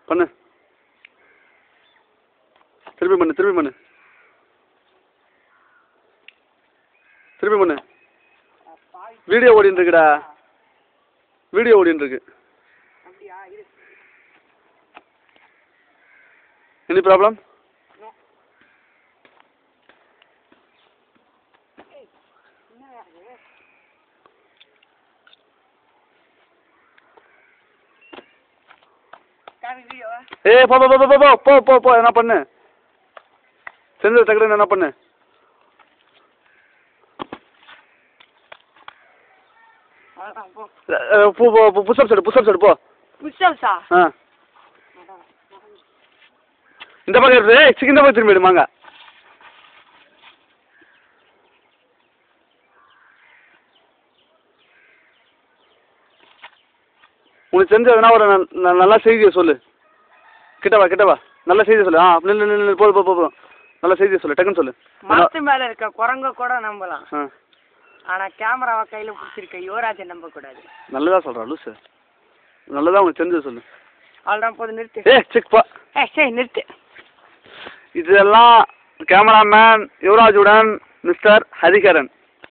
பண்ணு. திருப்பி பண்ணு. திருப்பி பண்ணு. திருப்பி பண்ணு. வீடியோ ஓடின்னு இருக்குடா. வீடியோ ஓடின்னு இருக்கு. Any problem? ஏய் போ போ போ போ போ போ போ என்ன பண்ணு? செஞ்சு டக்குனு என்ன பண்ணு? புஷ்அப்ஸ் எடு போ. புஷ்அப்ஸா? இந்த பக்கம் இருக்கு. இந்த பக்கம் திரும்பி எடுமாங்க. உனக்கு தெரிஞ்ச எதனா ஒரு நல்ல செய்தியை சொல்லு. கிட்டவா நல்ல செய்தியை சொல்லு. நில்லு போதும் நல்ல செய்தியை சொல்லு. டக்குன்னு சொல்லு. மரத்து மேல இருக்க குரங்க கூட நம்பலாம். ஆனா கேமராவை கையில பிடிச்சிருக்க யுவராஜை நம்ப கூடாது. நல்லதா சொல்றா லூசு. நல்லதா உனக்கு தெரிஞ்சது சொல்லு. அவ்வளோதான் போது நிறுத்து. செக் பா. சரி நிறுத்து. இதெல்லாம் கேமராமேன் யுவராஜுடன் மிஸ்டர் ஹரிகரன்.